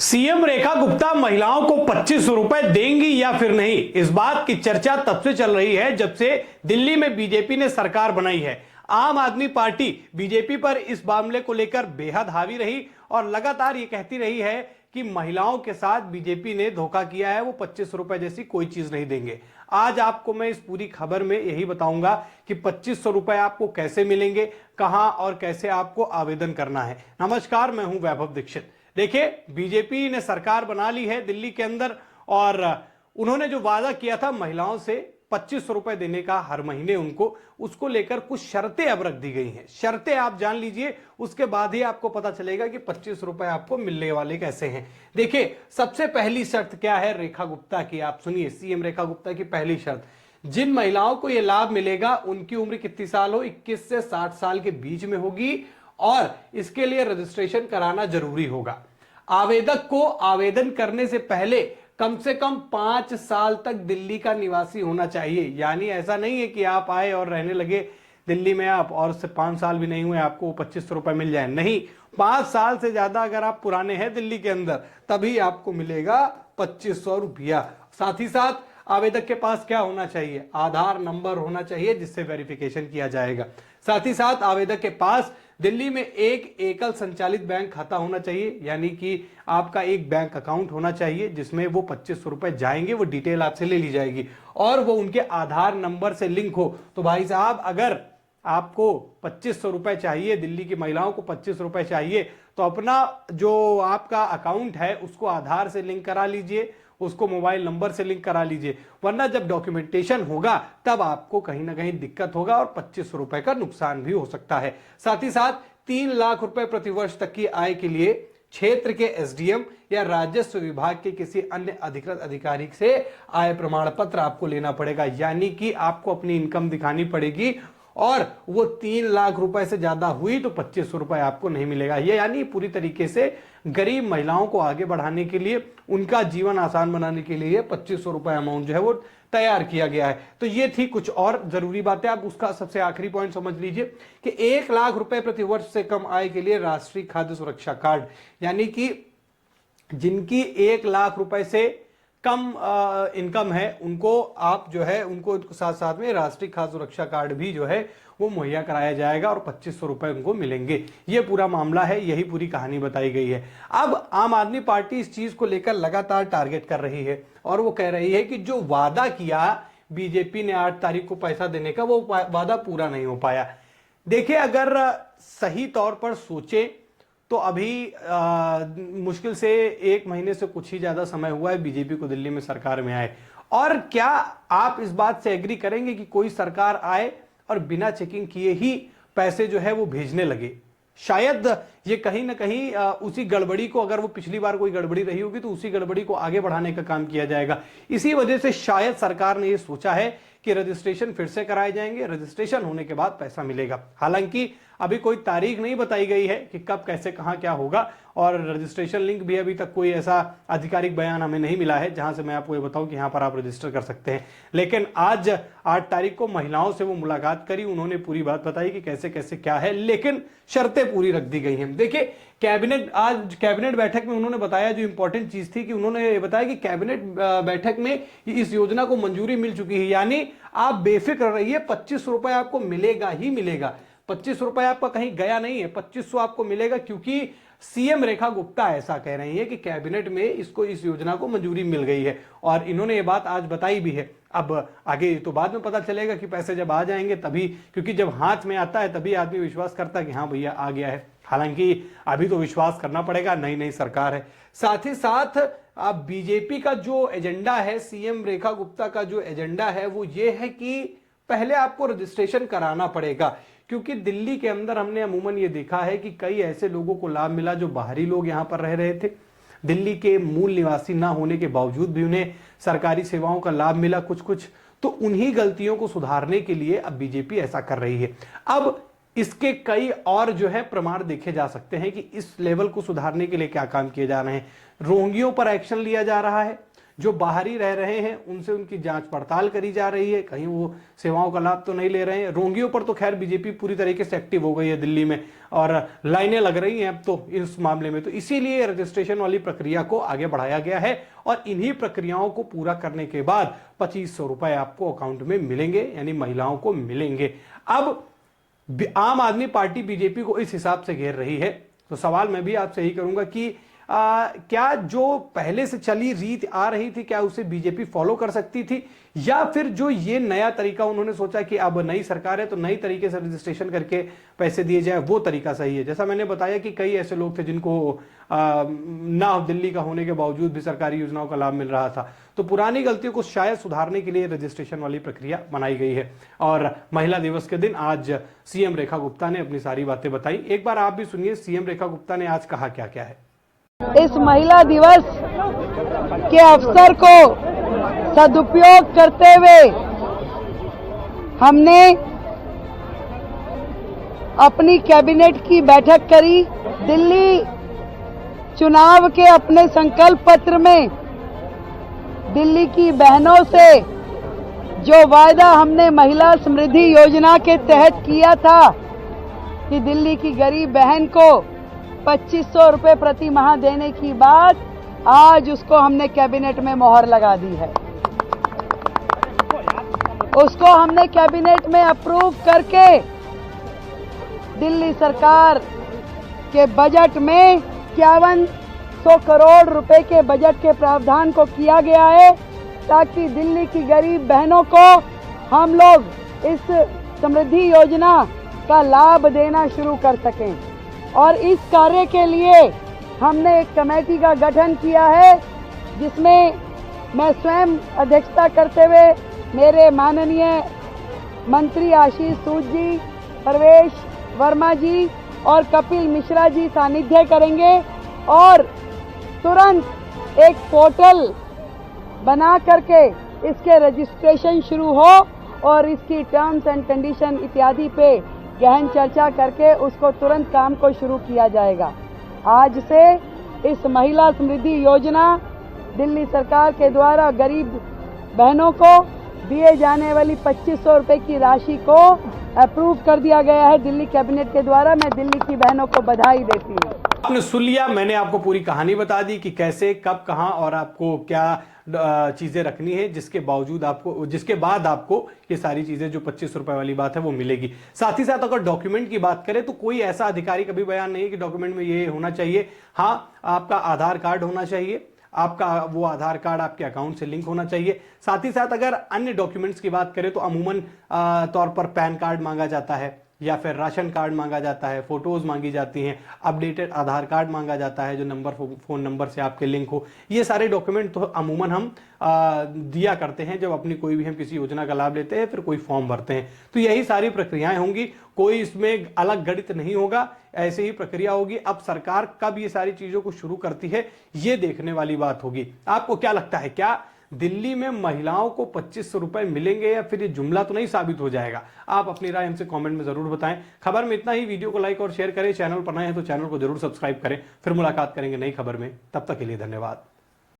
CM Rekha Gupta महिलाओं को 2500 रुपए देंगी या फिर नहीं, इस बात की चर्चा तब से चल रही है जब से दिल्ली में बीजेपी ने सरकार बनाई है। आम आदमी पार्टी बीजेपी पर इस मामले को लेकर बेहद हावी रही और लगातार ये कहती रही है कि महिलाओं के साथ बीजेपी ने धोखा किया है, वो 2500 रुपए जैसी कोई चीज नहीं देंगे। आज आपको मैं इस पूरी खबर में यही बताऊंगा कि 2500 रुपए आपको कैसे मिलेंगे, कहां और कैसे आपको आवेदन करना है। नमस्कार, मैं हूं वैभव दीक्षित। देखिए, बीजेपी ने सरकार बना ली है दिल्ली के अंदर और उन्होंने जो वादा किया था महिलाओं से 2500 रुपए देने का हर महीने उनको, उसको लेकर कुछ शर्तें अब रख दी गई हैं। शर्तें आप जान लीजिए, उसके बाद ही आपको पता चलेगा कि 2500 रुपए आपको मिलने वाले कैसे हैं। देखिए, सबसे पहली शर्त क्या है रेखा गुप्ता की, आप सुनिए। सीएम रेखा गुप्ता की पहली शर्त, जिन महिलाओं को यह लाभ मिलेगा उनकी उम्र कितनी साल हो, 21 से 60 साल के बीच में होगी और इसके लिए रजिस्ट्रेशन कराना जरूरी होगा। आवेदक को आवेदन करने से पहले कम से कम 5 साल तक दिल्ली का निवासी होना चाहिए। यानी ऐसा नहीं है कि आप आए और रहने लगे दिल्ली में आप और उससे 5 साल भी नहीं हुए आपको 2500 रुपए मिल जाए, नहीं। 5 साल से ज्यादा अगर आप पुराने हैं दिल्ली के अंदर तभी आपको मिलेगा 2500 रुपया। साथ ही साथ आवेदक के पास क्या होना चाहिए, आधार नंबर होना चाहिए जिससे वेरिफिकेशन किया जाएगा। साथ ही साथ आवेदक के पास दिल्ली में एक एकल संचालित बैंक खाता होना चाहिए, यानी कि आपका एक बैंक अकाउंट होना चाहिए जिसमें वो 2500 रुपए जाएंगे, वो डिटेल आपसे ले ली जाएगी और वो उनके आधार नंबर से लिंक हो। तो भाई साहब, अगर आपको 2500 रुपए चाहिए, दिल्ली की महिलाओं को 2500 रुपए चाहिए, तो अपना जो आपका अकाउंट है उसको आधार से लिंक करा लीजिए, उसको मोबाइल नंबर से लिंक करा लीजिए, वरना जब डॉक्यूमेंटेशन होगा तब आपको कहीं ना कहीं दिक्कत होगा और 2500 रुपए का नुकसान भी हो सकता है। साथ ही साथ 3 लाख रुपए प्रतिवर्ष तक की आय के लिए क्षेत्र के एसडीएम या राजस्व विभाग के किसी अन्य अधिकृत अधिकारी से आय प्रमाण पत्र आपको लेना पड़ेगा, यानी कि आपको अपनी इनकम दिखानी पड़ेगी और वो 3 लाख रुपए से ज्यादा हुई तो 2500 रुपए आपको नहीं मिलेगा। ये यानी पूरी तरीके से गरीब महिलाओं को आगे बढ़ाने के लिए, उनका जीवन आसान बनाने के लिए 2500 रुपए अमाउंट जो है वो तैयार किया गया है। तो ये थी कुछ और जरूरी बातें। आप उसका सबसे आखिरी पॉइंट समझ लीजिए कि 1 लाख रुपए प्रति वर्ष से कम आय के लिए राष्ट्रीय खाद्य सुरक्षा कार्ड, यानी कि जिनकी 1 लाख रुपए से कम इनकम है उनको आप जो है उनको साथ साथ में राष्ट्रीय खाद्य सुरक्षा कार्ड भी जो है वो मुहैया कराया जाएगा और 2500 रुपए उनको मिलेंगे। ये पूरा मामला है, यही पूरी कहानी बताई गई है। अब आम आदमी पार्टी इस चीज को लेकर लगातार टारगेट कर रही है और वो कह रही है कि जो वादा किया बीजेपी ने 8 तारीख को पैसा देने का, वो वादा पूरा नहीं हो पाया। देखिए, अगर सही तौर पर सोचे तो अभी मुश्किल से 1 महीने से कुछ ही ज्यादा समय हुआ है बीजेपी को दिल्ली में सरकार में आए। और क्या आप इस बात से एग्री करेंगे कि कोई सरकार आए और बिना चेकिंग किए ही पैसे जो है वो भेजने लगे? शायद ये कहीं ना कहीं उसी गड़बड़ी को, अगर वो पिछली बार कोई गड़बड़ी रही होगी तो उसी गड़बड़ी को आगे बढ़ाने का काम किया जाएगा। इसी वजह से शायद सरकार ने ये सोचा है कि रजिस्ट्रेशन फिर से कराए जाएंगे, रजिस्ट्रेशन होने के बाद पैसा मिलेगा। हालांकि अभी कोई तारीख नहीं बताई गई है कि कब कैसे कहां क्या होगा और रजिस्ट्रेशन लिंक भी अभी तक कोई ऐसा आधिकारिक बयान हमें नहीं मिला है जहां से मैं आपको ये बताऊं कि यहां पर आप रजिस्टर कर सकते हैं। लेकिन आज 8 तारीख को महिलाओं से वो मुलाकात करी, उन्होंने पूरी बात बताई कि कैसे कैसे क्या है, लेकिन शर्तें पूरी रख दी गई हैं। देखिए, आज कैबिनेट बैठक में उन्होंने बताया, जो इंपॉर्टेंट चीज थी कि उन्होंने बताया कि कैबिनेट बैठक में इस योजना को मंजूरी मिल चुकी है, यानी आप बेफिक्र रहिए, 2500 रुपए आपको मिलेगा ही मिलेगा। 2500 रुपए आपका कहीं गया नहीं है, 2500 आपको मिलेगा, क्योंकि सीएम रेखा गुप्ता ऐसा कह रही है कि कैबिनेट में इस योजना को मंजूरी मिल गई है और इन्होंने ये बात आज बताई भी है। अब आगे तो बाद में पता चलेगा कि पैसे जब आ जाएंगे तभी, क्योंकि जब हाथ में आता है तभी आदमी विश्वास करता है कि हाँ भैया आ गया है। हालांकि अभी तो विश्वास करना पड़ेगा, नई नई सरकार है। साथ ही साथ अब बीजेपी का जो एजेंडा है, सीएम रेखा गुप्ता का जो एजेंडा है वो ये है कि पहले आपको रजिस्ट्रेशन कराना पड़ेगा, क्योंकि दिल्ली के अंदर हमने अमूमन ये देखा है कि कई ऐसे लोगों को लाभ मिला जो बाहरी लोग यहां पर रह रहे थे, दिल्ली के मूल निवासी ना होने के बावजूद भी उन्हें सरकारी सेवाओं का लाभ मिला कुछ कुछ। तो उन्हीं गलतियों को सुधारने के लिए अब बीजेपी ऐसा कर रही है। अब इसके कई और जो है प्रमाण देखे जा सकते हैं कि इस लेवल को सुधारने के लिए क्या काम किए जा रहे हैं। रोहिंग्यों पर एक्शन लिया जा रहा है, जो बाहरी रह रहे हैं उनसे उनकी जांच पड़ताल करी जा रही है, कहीं वो सेवाओं का लाभ तो नहीं ले रहे हैं। रोंगियों पर तो खैर बीजेपी पूरी तरीके से एक्टिव हो गई है दिल्ली में और लाइनें लग रही हैं अब तो इस मामले में, तो इसीलिए रजिस्ट्रेशन वाली प्रक्रिया को आगे बढ़ाया गया है और इन्हीं प्रक्रियाओं को पूरा करने के बाद 2500 रुपए आपको अकाउंट में मिलेंगे, यानी महिलाओं को मिलेंगे। अब आम आदमी पार्टी बीजेपी को इस हिसाब से घेर रही है, तो सवाल मैं भी आपसे यही करूंगा कि क्या जो पहले से चली रीत आ रही थी क्या उसे बीजेपी फॉलो कर सकती थी, या फिर जो ये नया तरीका उन्होंने सोचा कि अब नई सरकार है तो नई तरीके से रजिस्ट्रेशन करके पैसे दिए जाए वो तरीका सही है। जैसा मैंने बताया कि कई ऐसे लोग थे जिनको ना दिल्ली का होने के बावजूद भी सरकारी योजनाओं का लाभ मिल रहा था, तो पुरानी गलतियों को शायद सुधारने के लिए रजिस्ट्रेशन वाली प्रक्रिया बनाई गई है। और महिला दिवस के दिन आज सीएम रेखा गुप्ता ने अपनी सारी बातें बताई। एक बार आप भी सुनिए सीएम रेखा गुप्ता ने आज कहा क्या क्या है। इस महिला दिवस के अवसर को सदुपयोग करते हुए हमने अपनी कैबिनेट की बैठक करी। दिल्ली चुनाव के अपने संकल्प पत्र में दिल्ली की बहनों से जो वायदा हमने महिला समृद्धि योजना के तहत किया था कि दिल्ली की गरीब बहन को 2500 रुपए प्रति माह देने की बात, आज उसको हमने कैबिनेट में मोहर लगा दी है। उसको हमने कैबिनेट में अप्रूव करके दिल्ली सरकार के बजट में 5100 करोड़ रुपए के बजट के प्रावधान को किया गया है ताकि दिल्ली की गरीब बहनों को हम लोग इस समृद्धि योजना का लाभ देना शुरू कर सकें। और इस कार्य के लिए हमने एक कमेटी का गठन किया है जिसमें मैं स्वयं अध्यक्षता करते हुए मेरे माननीय मंत्री आशीष सूद जी, प्रवेश वर्मा जी और कपिल मिश्रा जी सानिध्य करेंगे और तुरंत एक पोर्टल बना करके इसके रजिस्ट्रेशन शुरू हो और इसकी टर्म्स एंड कंडीशन इत्यादि पे गहन चर्चा करके उसको तुरंत काम को शुरू किया जाएगा। आज से इस महिला समृद्धि योजना दिल्ली सरकार के द्वारा गरीब बहनों को दिए जाने वाली 2500 रुपए की राशि को अप्रूव कर दिया गया है दिल्ली कैबिनेट के द्वारा। मैं दिल्ली की बहनों को बधाई देती हूँ। आपने सुन लिया, मैंने आपको पूरी कहानी बता दी कि कैसे, कब, कहां और आपको क्या चीजें रखनी है, जिसके बाद आपको ये सारी चीजें जो 25 रुपए वाली बात है वो मिलेगी। साथ ही साथ अगर डॉक्यूमेंट की बात करें तो कोई ऐसा आधिकारिक अभी बयान नहीं है कि डॉक्यूमेंट में ये होना चाहिए। हाँ, आपका आधार कार्ड होना चाहिए, आपका वो आधार कार्ड आपके अकाउंट से लिंक होना चाहिए। साथ ही साथ अगर अन्य डॉक्यूमेंट्स की बात करें तो अमूमन तौर पर पैन कार्ड मांगा जाता है या फिर राशन कार्ड मांगा जाता है, फोटोज मांगी जाती हैं, अपडेटेड आधार कार्ड मांगा जाता है जो नंबर फोन नंबर से आपके लिंक हो। ये सारे डॉक्यूमेंट तो अमूमन हम दिया करते हैं जब अपनी कोई भी हम किसी योजना का लाभ लेते हैं फिर कोई फॉर्म भरते हैं। तो यही सारी प्रक्रियाएं होंगी, कोई इसमें अलग गणित नहीं होगा, ऐसे ही प्रक्रिया होगी। अब सरकार कब ये सारी चीजों को शुरू करती है ये देखने वाली बात होगी। आपको क्या लगता है, क्या दिल्ली में महिलाओं को 2500 रुपए मिलेंगे या फिर ये जुमला तो नहीं साबित हो जाएगा? आप अपनी राय हमसे कमेंट में जरूर बताएं। खबर में इतना ही। वीडियो को लाइक और शेयर करें, चैनल पर नए हैं तो चैनल को जरूर सब्सक्राइब करें। फिर मुलाकात करेंगे नई खबर में, तब तक के लिए धन्यवाद।